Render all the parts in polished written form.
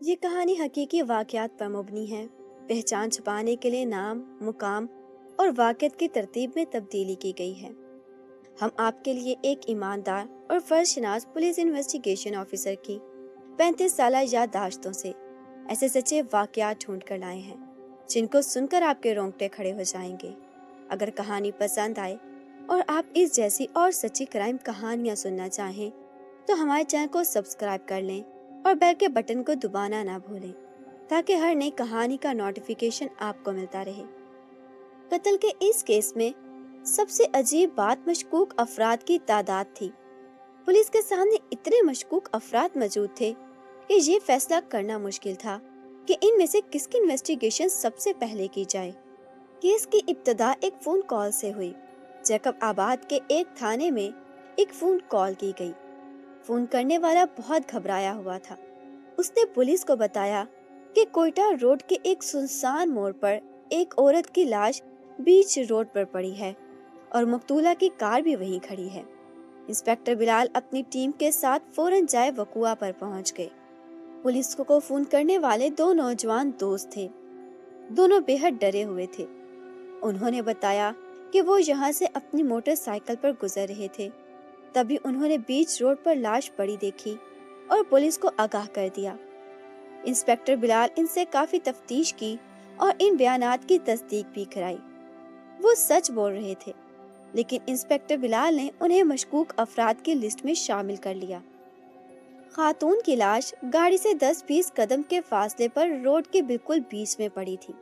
یہ کہانی حقیقی واقعات پر مبنی ہے۔ پہچان چھپانے کے لیے نام، مقام اور واقعات کی ترتیب میں تبدیلی کی گئی ہے۔ ہم آپ کے لیے ایک ایماندار اور فرض شناس پولیس انویسٹیگیشن آفیسر کی 35 سالہ یادداشتوں سے ایسے سچے واقعات ڈھونڈ کر لائے ہیں جن کو سن کر آپ کے رونگٹے کھڑے ہو جائیں گے۔ اگر کہانی پسند آئے اور آپ اس جیسی اور سچی کرائم کہانیاں سننا چاہیں تو ہمارے چینل کو سبسکرائب کر لیں اور بیل کے بٹن کو دبانا نہ بھولیں تاکہ ہر نئی کہانی کا نوٹیفیکیشن آپ کو ملتا رہے۔ قتل کے اس کیس میں سب سے عجیب بات مشکوک افراد کی تعداد تھی۔ پولیس کے سامنے اتنے مشکوک افراد موجود تھے کہ یہ فیصلہ کرنا مشکل تھا کہ ان میں سے کس کی انویسٹیگیشن سب سے پہلے کی جائے۔ کیس کی ابتدا ایک فون کال سے ہوئی۔ جیکب آباد کے ایک تھانے میں ایک فون کال کی گئی۔ فون کرنے والا بہت گھبرایا ہوا تھا۔ اس نے پولیس کو بتایا کہ کوئٹہ روڈ کے ایک سنسان موڑ پر ایک عورت کی لاش بیچ روڈ پر پڑی ہے اور مقتولہ کی کار بھی وہیں کھڑی ہے۔ انسپکٹر بلال اپنی ٹیم کے ساتھ فوراً جائے وقوع پر پہنچ گئے۔ پولیس کو فون کرنے والے دو نوجوان دوست تھے۔ دونوں بے حد ڈرے ہوئے تھے۔ انہوں نے بتایا کہ وہ یہاں سے اپنی موٹر سائیکل پر گزر رہے تھے، تبھی انہوں نے بیچ روڈ پر لاش پڑی دیکھی اور پولیس کو آگاہ کر دیا۔ انسپکٹر بلال ان سے کافی تفتیش کی اور ان بیانات کی تصدیق بھی کرائی۔ وہ سچ بول رہے تھے، لیکن انسپکٹر بلال نے انہیں مشکوک افراد کی لسٹ میں شامل کر لیا۔ خاتون کی لاش گاڑی سے 10-20 قدم کے فاصلے پر روڈ کے بالکل بیچ میں پڑی تھی۔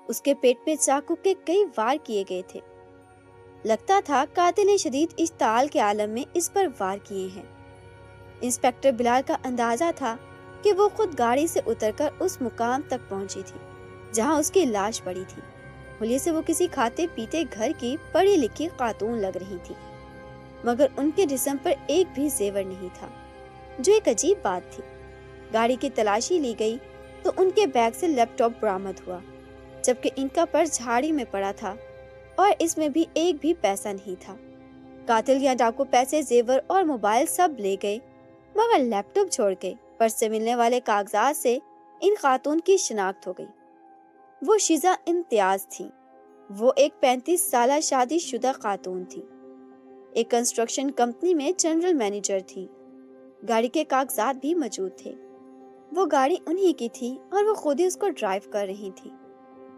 اس کے پیٹ میں چاقو کے کئی وار کیے گئے تھے۔ لگتا تھا قاتل نے شدید اشتعال کے عالم میں اس پر وار کیے ہیں۔ انسپکٹر بلال کا اندازہ تھا کہ وہ خود گاڑی سے اتر کر اس مقام تک پہنچی تھی جہاں اس کی لاش پڑی تھی۔ حلیے سے وہ کسی کھاتے پیتے گھر کی پڑھی لکھی خاتون لگ رہی تھی، مگر ان کے جسم پر ایک بھی زیور نہیں تھا، جو ایک عجیب بات تھی۔ گاڑی کی تلاشی لی گئی تو ان کے بیگ سے لیپ ٹاپ برآمد ہوا، جبکہ ان کا پرس جھاڑی میں پڑا تھا اور اس میں بھی ایک بھی پیسہ نہیں تھا۔ قاتل یا ڈاکو پیسے، زیور اور موبائل سب لے گئے، مگر لیپ ٹاپ چھوڑ گئے۔ پرس سے ملنے والے کاغذات سے ان خاتون کی شناخت ہو گئی۔ وہ شیزہ امتیاز تھی۔ وہ ایک 35 سالہ شادی شدہ خاتون تھی۔ ایک کنسٹرکشن کمپنی میں جنرل مینیجر تھی۔ گاڑی کے کاغذات بھی موجود تھے۔ وہ گاڑی انہی کی تھی اور وہ خود ہی اس کو ڈرائیو کر رہی تھی۔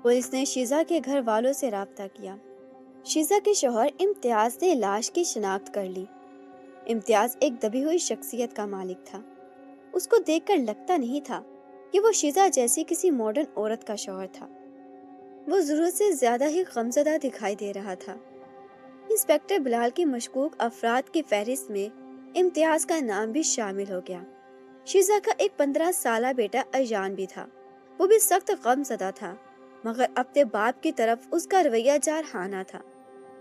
پولیس نے شیزہ کے گھر والوں سے رابطہ کیا۔ شیزہ کے شوہر امتیاز نے لاش کی شناخت کر لی۔ امتیاز ایک دبی ہوئی شخصیت کا مالک تھا۔ اس کو دیکھ کر لگتا نہیں تھا کہ وہ شیزہ جیسی کسی ماڈرن عورت کا شوہر تھا۔ وہ ضرورت سے زیادہ ہی غمزدہ دکھائی دے رہا تھا۔ انسپکٹر بلال کی مشکوک افراد کی فہرست میں امتیاز کا نام بھی شامل ہو گیا۔ شیزہ کا ایک 15 سالہ بیٹا ایان بھی تھا۔ وہ بھی سخت غمزدہ تھا، مگر اپنے باپ کی طرف اس کا رویہ جارحانہ تھا۔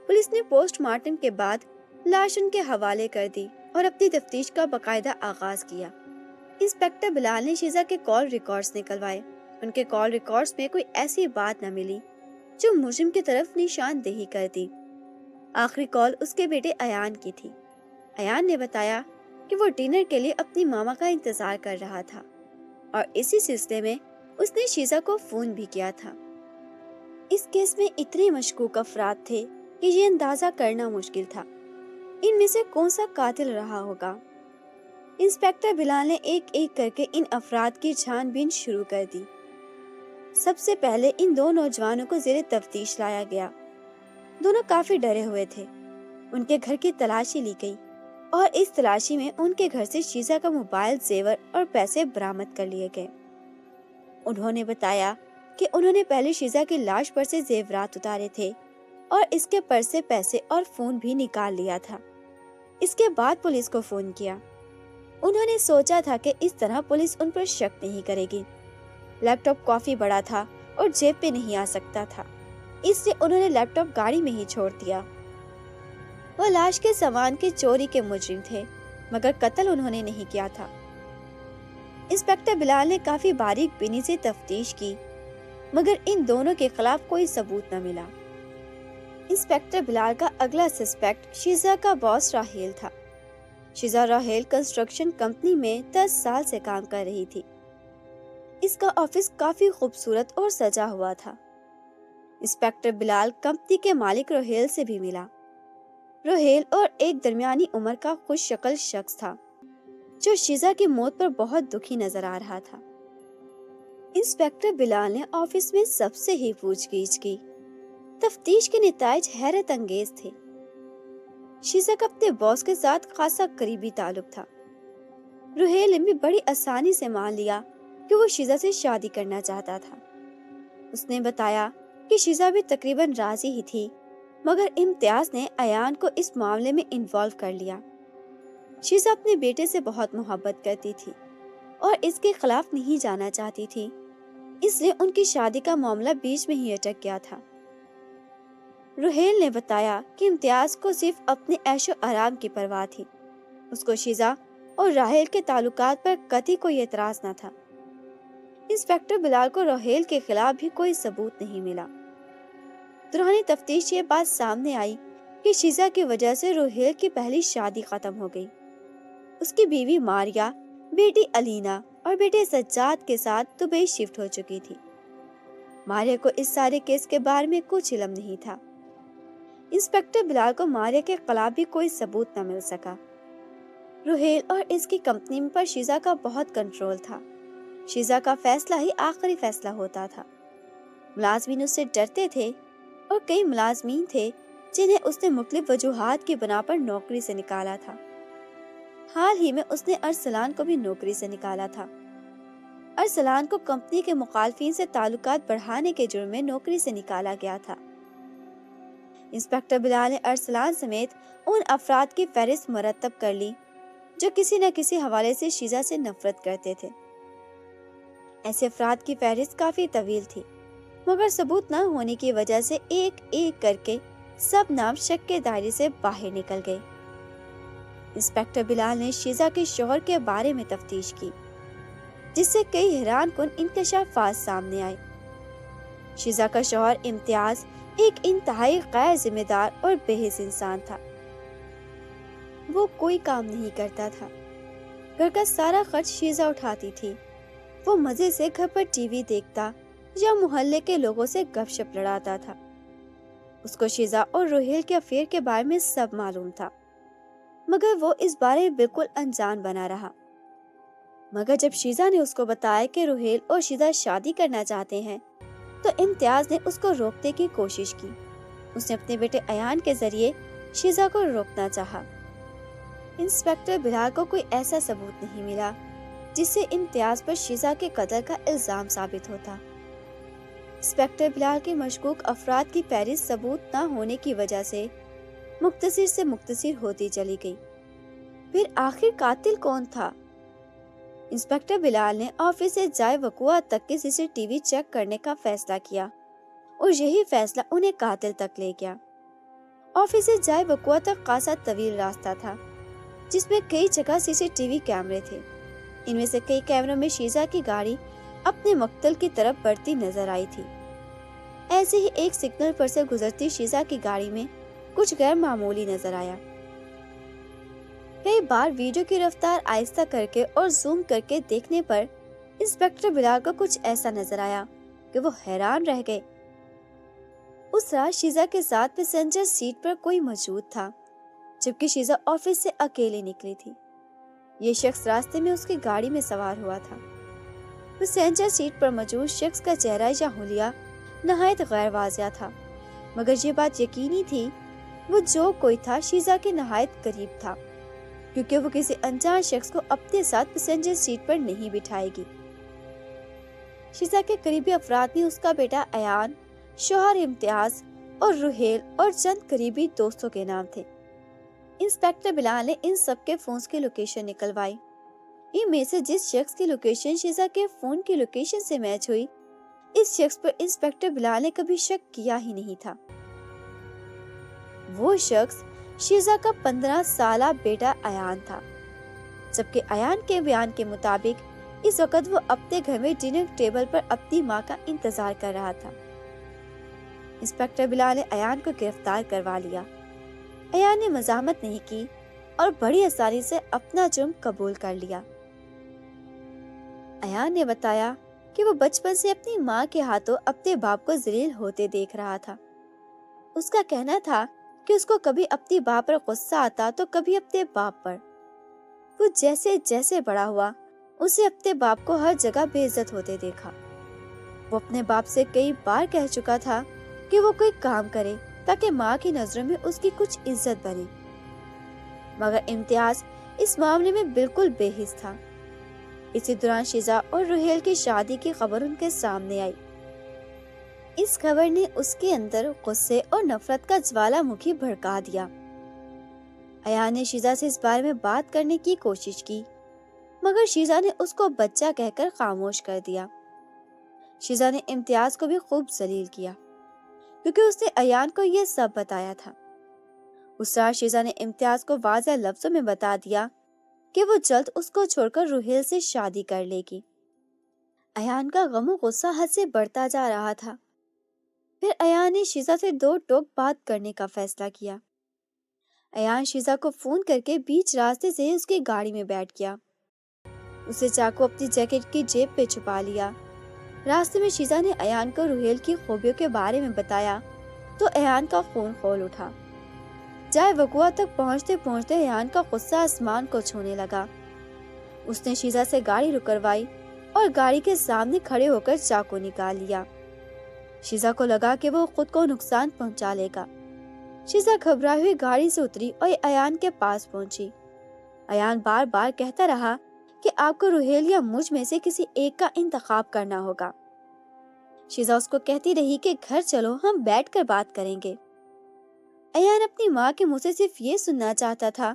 پولیس نے پوسٹ مارٹم کے بعد لاش ان کے حوالے کر دی اور اپنی تفتیش کا باقاعدہ آغاز کیا۔ انسپکٹر بلال نے شیزہ کے کال ریکارڈز نکلوائے۔ ان کے کال ریکارڈز میں کوئی ایسی بات نہ ملی جو مجرم کی طرف نشاندہی کرتی۔ آخری کال اس کے بیٹے ایان کی تھی۔ ایان نے بتایا کہ وہ ڈنر کے لیے اپنی ماما کا انتظار کر رہا تھا اور اسی سلسلے میں اس نے شیزہ کو فون بھی کیا تھا۔ اس کیس میں اتنے مشکوک افراد تھے کہ یہ اندازہ کرنا مشکل تھا ان میں سے کون سا قاتل رہا ہوگا۔ انسپکٹر بلال نے ایک ایک کر کے ان افراد کی چھان بین شروع کر دی۔ سب سے پہلے ان دو نوجوانوں کو زیر تفتیش لایا گیا۔ دونوں کافی ڈرے ہوئے تھے۔ ان کے گھر کی تلاشی لی گئی اور اس تلاشی میں ان کے گھر سے شیزہ کا موبائل، زیور اور پیسے برآمد کر لیے گئے۔ انہوں نے بتایا کہ انہوں نے پہلے شیزہ کی لاش پر سے زیورات اتارے تھے اور اس کے پرس سے پیسے اور فون بھی نکال لیا تھا۔ اس کے بعد پولیس کو فون کیا۔ انہوں نے سوچا تھا کہ اس طرح پولیس ان پر شک نہیں کرے گی۔ لیپ ٹاپ کافی بڑا تھا اور جیب پہ نہیں آ سکتا تھا، اس لیے انہوں نے لیپ ٹاپ گاڑی میں ہی چھوڑ دیا۔ وہ لاش کے سامان کی چوری کے مجرم تھے، مگر قتل انہوں نے نہیں کیا تھا۔ انسپکٹر بلال نے کافی باریک بینی سے تفتیش کی، مگر ان دونوں کے خلاف کوئی ثبوت نہ ملا۔ انسپکٹر بلال کا اگلا سسپیکٹ شیزہ کا باس راہیل تھا۔ شیزہ راہیل کنسٹرکشن کمپنی میں 10 سال سے کام کر رہی تھی۔ اس کا آفس کافی خوبصورت اور سجا ہوا تھا۔ انسپیکٹر بلال کمپنی کے مالک روہیل سے بھی ملا۔ روہیل اور ایک درمیانی عمر کا خوش شکل شخص تھا جو شیزا کی موت پر بہت دکھی نظر آ رہا تھا۔ انسپیکٹر بلال نے آفس میں سب سے ہی پوچھ گچھ کی۔ تفتیش کے نتائج حیرت انگیز تھے۔ شیزا کا اپنے باس کے ساتھ خاصا قریبی تعلق تھا۔ روہیل نے بھی بڑی آسانی سے مان لیا کہ وہ شیزا سے شادی کرنا چاہتا تھا۔ اس نے بتایا کہ شیزا بھی تقریباً راضی ہی تھی، مگر امتیاز نے ایان کو اس معاملے میں انوالو کر لیا۔ شیزا اپنے بیٹے سے بہت محبت کرتی تھی اور اس کے خلاف نہیں جانا چاہتی تھی، اس لیے ان کی شادی کا معاملہ بیچ میں ہی اٹک گیا تھا۔ روہیل نے بتایا کہ امتیاز کو صرف اپنے عیش و آرام کی پرواہ تھی۔ اس کو شیزا اور راہیل کے تعلقات پر قطعی کوئی اعتراض نہ تھا۔ انسپیکٹر بلال کو روہیل کے خلاف بھی کوئی ثبوت نہیں ملا۔ دوران تفتیش یہ بات سامنے آئی کہ شیزا کی وجہ سے روہیل کی پہلی شادی ختم ہو گئی۔ اس کی بیوی ماریا، بیٹی الینا اور بیٹے سجاد کے ساتھ دبئی شفٹ ہو چکی تھی۔ ماریا کو اس سارے کیس کے بارے میں کچھ علم نہیں تھا۔ انسپیکٹر بلال کو ماریا کے خلاف بھی کوئی ثبوت نہ مل سکا۔ روہیل اور اس کی کمپنی پر شیزا کا بہت کنٹرول تھا۔ شیزا کا فیصلہ ہی آخری فیصلہ ہوتا تھا۔ ملازمین اس سے ڈرتے تھے اور کئی ملازمین تھے جنہیں اس نے مختلف وجوہات کی بنا پر نوکری سے نکالا تھا۔ حال ہی میں اس نے ارسلان کو بھی نوکری سے نکالا تھا۔ ارسلان کو کمپنی کے مخالفین سے تعلقات بڑھانے کے جرم میں نوکری سے نکالا گیا تھا۔ انسپیکٹر بلال نے ارسلان سمیت ان افراد کی فہرست مرتب کر لی جو کسی نہ کسی حوالے سے شیزا سے نفرت کرتے تھے۔ ایسے افراد کی فہرست کافی طویل تھی، مگر ثبوت نہ ہونے کی وجہ سے ایک ایک کر کے سب نام شک کے دائرے سے باہر نکل گئے۔ انسپیکٹر بلال نے شیزا کے شوہر کے بارے میں تفتیش کی، جس سے کئی حیران کن انکشافات سامنے آئے۔ شیزا کا شوہر امتیاز ایک انتہائی غیر ذمہ دار اور بے حس انسان تھا۔ وہ کوئی کام نہیں کرتا تھا۔ گھر کا سارا خرچ شیزا اٹھاتی تھی۔ وہ مزے سے گھر پر ٹی وی دیکھتا یا محلے کے لوگوں سے گپ شپ لڑاتا تھا۔ اس کو شیزا اور روہیل کے افیئر کے بارے میں سب معلوم تھا، مگر وہ اس بارے میں بالکل انجان بنا رہا۔ مگر جب شیزا نے اس کو بتایا کہ روہیل اور شیزا شادی کرنا چاہتے ہیں تو امتیاز نے اس کو روکنے کی کوشش کی۔ اس نے اپنے بیٹے ایان کے ذریعے شیزا کو روکنا چاہا۔ انسپیکٹر بلال کو کوئی ایسا ثبوت نہیں ملا جس سے امتیاز پر شیزا کے قتل کا الزام ثابت ہوتا۔ انسپیکٹر بلال کے مشکوک افراد کی فہرست ثبوت نہ ہونے کی وجہ سے مختصر سے مختصر ہوتی چلی گئی۔ پھر آخر قاتل کون تھا؟ انسپیکٹر بلال نے آفس سے جائے وقوع تک کے CCTV چیک کرنے کا فیصلہ کیا اور یہی فیصلہ انہیں قاتل تک لے گیا۔ آفس سے جائے وقوع تک خاصا طویل راستہ تھا جس میں کئی جگہ CCTV کیمرے تھے۔ ان میں سے کئی کیمروں میں شیزا کی گاڑی اپنے مقتل کی طرف بڑھتی نظر آئی تھی۔ ایسے ہی ایک سگنل پر سے گزرتی شیزا کی گاڑی میں کچھ غیر معمولی نظر آیا۔ کئی بار ویڈیو کی رفتار آہستہ کر کے اور زوم کر کے دیکھنے پر انسپیکٹر بلال کو کچھ ایسا نظر آیا کہ وہ حیران رہ گئے۔ اس رات شیزا کے ساتھ پیسنجر سیٹ پر کوئی موجود تھا، جبکہ شیزا آفس سے اکیلے نکلی تھی۔ یہ شخص راستے میں اس کی گاڑی میں سوار ہوا تھا۔ پیسنجر سیٹ پر موجود شخص کا چہرہ یا حلیہ نہایت غیر واضح تھا، مگر یہ بات یقینی تھی وہ جو کوئی تھا شیزا کے نہایت قریب تھا، کیونکہ وہ کسی انجان شخص کو اپنے ساتھ پیسنجر سیٹ پر نہیں بٹھائے گی۔ شیزا کے قریبی افراد میں اس کا بیٹا ایان، شوہر امتیاز اور روہیل اور چند قریبی دوستوں کے نام تھے۔ انسپیکٹر بلال نے ان سب کے فونز کی لوکیشن نکلوائی۔ ان میں سے جس شخص کی لوکیشن شیزا کے فون کی لوکیشن سے میچ ہوئی، اس شخص پر انسپیکٹر بلال نے کبھی شک کیا ہی نہیں تھا۔ وہ شخص شیزا کا 15 سالہ بیٹا ایان تھا، جبکہ ایان کے بیان کے مطابق اس وقت وہ اپنے گھر میں ڈنر ٹیبل پر اپنی ماں کا انتظار کر رہا تھا۔ انسپیکٹر بلال نے ایان کو گرفتار کروا لیا۔ ایان نے مزاحمت نہیں کی اور بڑی آسانی سے اپنا جرم قبول کر لیا۔ ایان نے بتایا کہ وہ بچپن سے اپنی ماں کے ہاتھوں اپنے باپ کو ذلیل ہوتے دیکھ رہا تھا۔ اس کا کہنا تھا کہ اس کو کبھی اپنی باپ پر غصہ آتا تو کبھی اپنے باپ پر۔ وہ جیسے جیسے بڑا ہوا اسے اپنے باپ کو ہر جگہ بے عزت ہوتے دیکھا۔ وہ اپنے باپ سے کئی بار کہہ چکا تھا کہ وہ کوئی کام کرے تاکہ ماں کی نظروں میں اس کی کچھ عزت بنے، مگر امتیاز اس معاملے میں بالکل بے حس تھا۔ اسی دوران شیزا اور روہیل کی شادی کی خبر ان کے سامنے آئی۔ اس خبر نے اس کے اندر غصے اور نفرت کا جوالا مکھی بھڑکا دیا۔ ایان نے شیزا سے اس بارے میں بات کرنے کی کوشش کی، مگر شیزا نے اس کو بچہ کہہ کر خاموش کر دیا۔ شیزا نے امتیاز کو بھی خوب ذلیل کیا کیونکہ اس نے ایان کو یہ سب بتایا تھا۔ اس رات شیزا نے امتیاز کو واضح لفظوں میں بتا دیا کہ وہ جلد اس کو چھوڑ کر روہیل سے شادی کر لے گی۔ ایان کا غم و غصہ حد سے بڑھتا جا رہا تھا۔ پھر ایان نے شیزا سے دو ٹوک بات کرنے کا فیصلہ کیا۔ ایان شیزا کو فون کر کے بیچ راستے سے اس کی گاڑی میں بیٹھ گیا۔ اسے چاقو اپنی جیکٹ کی جیب پہ چھپا لیا۔ راستے میں شیزا نے ایان کو روہیل کی خوبیوں کے بارے میں بتایا تو ایان کا خون کھول اٹھا۔ جائے وقوع تک پہنچتے پہنچتے ایان کا غصہ آسمان کو چھونے لگا۔ اس نے شیزا سے گاڑی رکروائی اور گاڑی کے سامنے کھڑے ہو کر چاقو نکال لیا۔ شیزا کو لگا کہ وہ خود کو نقصان پہنچا لے گا۔ شیزا گھبرائی ہوئی گاڑی سے اتری اور ایان کے پاس پہنچی۔ ایان بار بار کہتا رہا کہ آپ کو روہیل یا مجھ میں سے کسی ایک کا انتخاب کرنا ہوگا۔ شیزا اس کو کہتی رہی کہ گھر چلو، ہم بیٹھ کر بات کریں گے۔ ایان اپنی ماں کے منہ سے صرف یہ سننا چاہتا تھا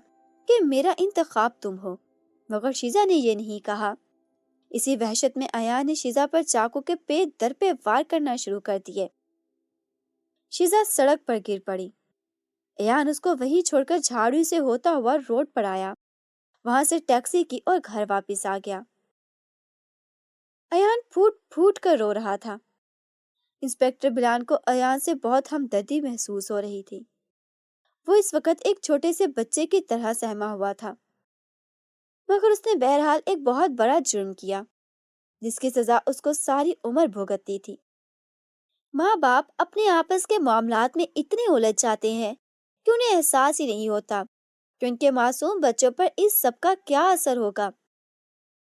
کہ میرا انتخاب تم ہو، مگر شیزا نے یہ نہیں کہا۔ اسی وحشت میں ایان نے شیزا پر چاقو کے پیٹ در پہ وار کرنا شروع کر دیے۔ شیزا سڑک پر گر پڑی۔ ایان اس کو وہیں چھوڑ کر جھاڑو سے ہوتا ہوا روڈ پر آیا، وہاں سے ٹیکسی کی اور گھر واپس آ گیا۔ ایان پھوٹ پھوٹ کر رو رہا تھا۔ انسپیکٹر بلان کو ایان سے بہت ہمدردی محسوس ہو رہی تھی۔ وہ اس وقت ایک چھوٹے سے بچے کی طرح سہما ہوا تھا، مگر اس نے بہرحال ایک بہت بڑا جرم کیا جس کی سزا اس کو ساری عمر بھگتنی تھی۔ ماں باپ اپنے آپس کے معاملات میں اتنے الجھ جاتے ہیں کہ انہیں احساس ہی نہیں ہوتا کہ ان کے معصوم بچوں پر اس سب کا کیا اثر ہوگا۔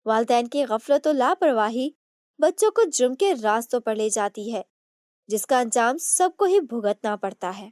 والدین کی غفلت و لاپرواہی بچوں کو جرم کے راستوں پر لے جاتی ہے، جس کا انجام سب کو ہی بھگتنا پڑتا ہے۔